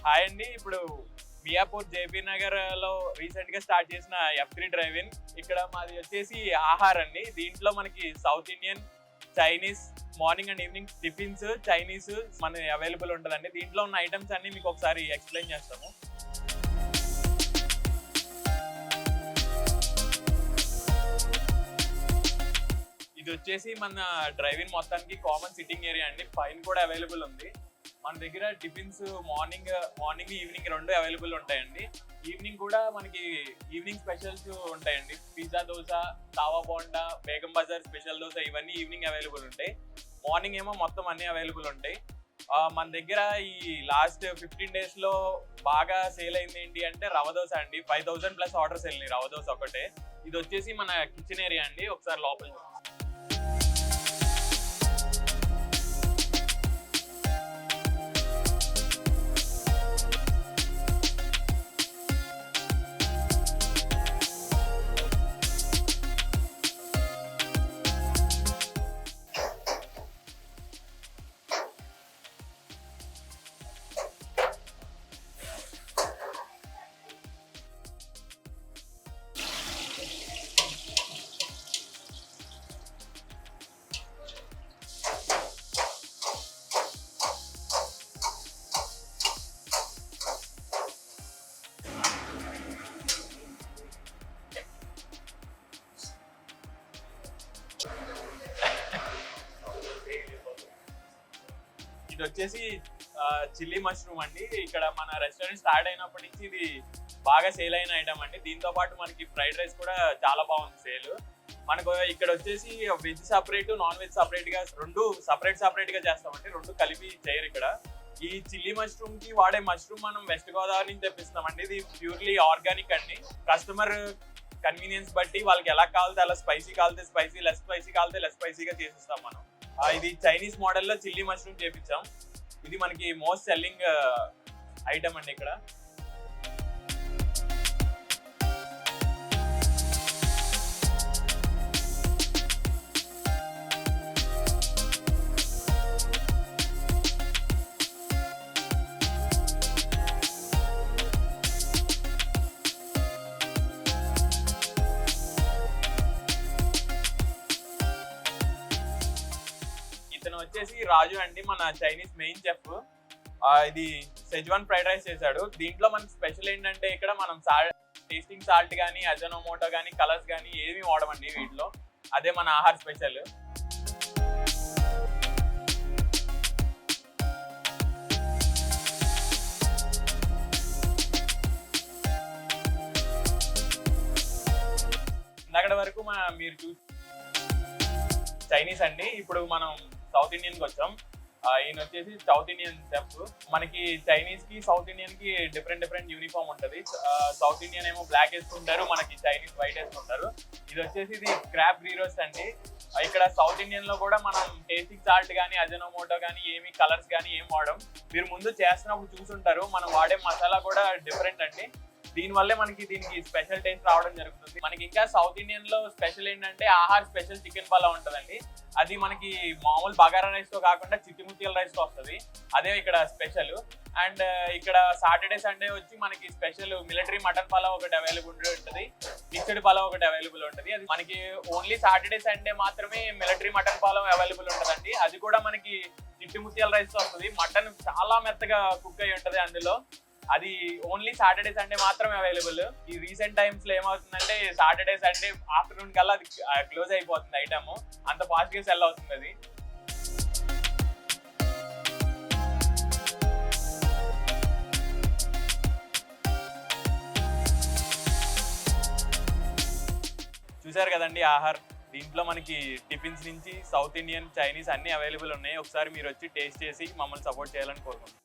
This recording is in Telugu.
హాయ్ అండి. ఇప్పుడు మియాపూర్ జేపీ నగర్‌లో రీసెంట్‌గా స్టార్ట్ చేసిన F3 డ్రైవ్ ఇన్. ఇక్కడ మాది వచ్చేసి ఆహార్ అండి. దీంట్లో మనకి south Indian, Chinese, morning and evening tiffins, Chinese మన అవైలబుల్ ఉంటదండి. దీంట్లో ఉన్న ఐటమ్స్ అన్నీ మీకు ఒకసారి ఎక్స్‌ప్లెయిన్ చేస్తాము. ఇది వచ్చేసి మన డ్రైవ్ ఇన్ మొత్తానికి కామన్ సిట్టింగ్ ఏరియా అండి. పైన కూడా అవైలబుల్ ఉంది. మన దగ్గర టిఫిన్స్ మార్నింగ్ ఈవినింగ్ రెండు అవైలబుల్ ఉంటాయండి. ఈవినింగ్ కూడా మనకి ఈవినింగ్ స్పెషల్స్ ఉంటాయండి. పిజ్జా దోశ, తావా బోండా, బేగం బజార్ స్పెషల్ దోశ ఇవన్నీ ఈవినింగ్ అవైలబుల్ ఉంటాయి. మార్నింగ్ ఏమో మొత్తం అన్ని అవైలబుల్ ఉంటాయి. మన దగ్గర ఈ లాస్ట్ 15 daysలో బాగా సేల్ అయింది ఏంటి అంటే రవ దోశ అండి. 5000+ ఆర్డర్స్ వెళ్ళినాయి రవ దోశ ఒకటే. ఇది వచ్చేసి మన కిచెన్ ఏరియా అండి. ఒకసారి లోపల ఇది వచ్చేసి చిల్లీ మష్రూమ్ అండి. ఇక్కడ మన రెస్టారెంట్ స్టార్ట్ అయినప్పటి నుంచి ఇది బాగా సేల్ అయిన ఐటమ్ అండి. దీంతో పాటు మనకి ఫ్రైడ్ రైస్ కూడా చాలా బాగుంది సేల్. మనకు ఇక్కడ వచ్చేసి veg separate, non veg separate గా రెండు సపరేట్ గా చేస్తామండి. రెండు కలిపి చేయరు ఇక్కడ. ఈ చిల్లీ మష్రూమ్ కి వాడే మష్రూమ్ మనం వెస్ట్ గోదావరి నుంచి తెప్పిస్తామండి. ఇది ప్యూర్లీ ఆర్గానిక్ అండి. కస్టమర్ కన్వీనియన్స్ బట్టి వాళ్ళకి ఎలా కావాలితే అలా, స్పైసీ కావాలితే స్పైసీ, లెస్ స్పైసీ కావాలితే లెస్ స్పైసీగా చేసిస్తాం మనం. ఇది చైనీస్ మోడల్లో చిల్లీ మష్రూమ్ చేపించాం. ఇది మనకి మోస్ట్ సెల్లింగ్ ఐటమ్ అండి ఇక్కడ. ఇతను వచ్చేసి రాజు అండి, మన చైనీస్ మెయిన్ చెఫ్. ఇది సెజ్వాన్ ఫ్రైడ్ రైస్ చేశాడు. దీంట్లో మనకి స్పెషల్ ఏంటంటే ఇక్కడ మనం టేస్టింగ్ సాల్ట్ కానీ, అజనోమోటో కానీ, కలర్స్ కానీ ఏమి వాడమండి వీటిలో. అదే మన ఆహార్ స్పెషల్. ఇందాకటి వరకు మీరు చూసి చైనీస్ అండి. ఇప్పుడు మనం సౌత్ ఇండియన్కి వచ్చాం. ఈయన వచ్చేసి సౌత్ ఇండియన్ చెఫ్. మనకి చైనీస్ కి సౌత్ ఇండియన్ కి డిఫరెంట్ యూనిఫామ్ ఉంటుంది. సౌత్ ఇండియన్ ఏమో బ్లాక్ వేసుకుంటారు, మనకి చైనీస్ వైట్ వేసుకుంటారు. ఇది వచ్చేసి ఇది క్రాబ్ గ్రీరోస్ట్ అండి. ఇక్కడ సౌత్ ఇండియన్ లో కూడా మనం టేస్టింగ్ సాల్ట్ కానీ, అజనోమోటో కానీ, ఏమి కలర్స్ కానీ ఏం వాడడం. మీరు ముందు చేస్తున్నప్పుడు చూసుంటారు. మనం వాడే మసాలా కూడా డిఫరెంట్ అండి. దీనివల్లే మనకి దీనికి స్పెషల్ టేస్ట్ రావడం జరుగుతుంది. మనకి ఇంకా సౌత్ ఇండియన్ లో స్పెషల్ ఏంటంటే ఆహార్ స్పెషల్ చికెన్ పలావ్ ఉంటుందండి. అది మనకి మామూలు బగారా రైస్ తో కాకుండా చిట్టిముత్యాల రైస్ తో వస్తుంది. అదే ఇక్కడ స్పెషల్. అండ్ ఇక్కడ సాటర్డే సండే వచ్చి మనకి స్పెషల్ మిలిటరీ మటన్ పలావ్ ఒకటి అవైలబుల్ ఉంటుంది, మిక్స్డ్ పలావ్ ఒకటి అవైలబుల్ ఉంటుంది. అది మనకి ఓన్లీ సాటర్డే సండే మాత్రమే మిలిటరీ మటన్ పలావ్ అవైలబుల్ ఉంటుందండి. అది కూడా మనకి చిట్టిముత్యాల రైస్ తో వస్తుంది. మటన్ చాలా మెత్తగా కుక్ అయి ఉంటుంది అందులో. అది ఓన్లీ సాటర్డే సండే మాత్రమే అవైలబుల్. ఈ రీసెంట్ టైమ్స్ లో ఏమవుతుందంటే సాటర్డే సండే ఆఫ్టర్నూన్ కల్లా అది క్లోజ్ అయిపోతుంది ఐటమ్. అంత ఫాస్ట్ గా సెల్ అవుతుంది అది. చూసారు కదండి ఆహార్. దీంట్లో మనకి టిఫిన్స్ నుంచి సౌత్ ఇండియన్, చైనీస్ అన్ని అవైలబుల్ ఉన్నాయి. ఒకసారి మీరు వచ్చి టేస్ట్ చేసి మమ్మల్ని సపోర్ట్ చేయాలని కోరుకుంటున్నాం.